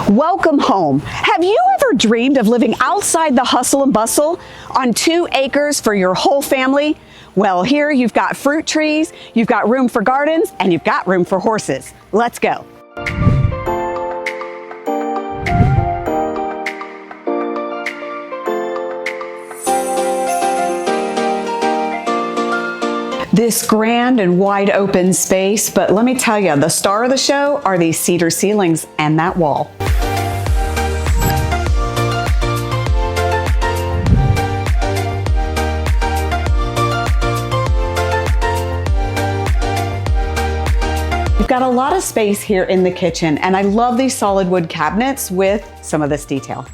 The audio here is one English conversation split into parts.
Welcome home. Have you ever dreamed of living outside the hustle and bustle on 2 acres for your whole family? Well, here you've got fruit trees, you've got room for gardens, and you've got room for horses. Let's go. This grand and wide open space, but let me tell you, the star of the show are these cedar ceilings and that wall. You've got a lot of space here in the kitchen, and I love these solid wood cabinets with some of this detail.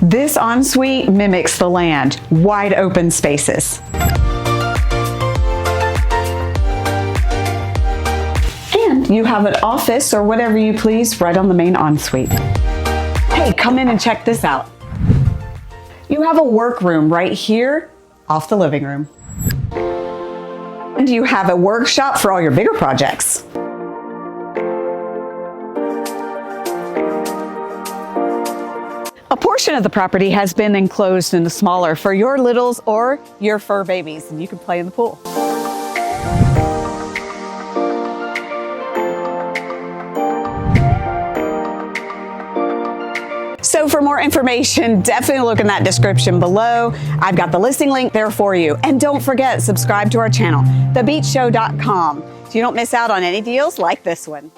This ensuite mimics the land, wide open spaces. And you have an office or whatever you please right on the main ensuite. Hey, come in and check this out. You have a workroom right here off the living room. And you have a workshop for all your bigger projects. A portion of the property has been enclosed into smaller for your littles or your fur babies, and you can play in the pool. So for more information, definitely look in that description below. I've got the listing link there for you. And don't forget, subscribe to our channel, thebeachshow.com, so you don't miss out on any deals like this one.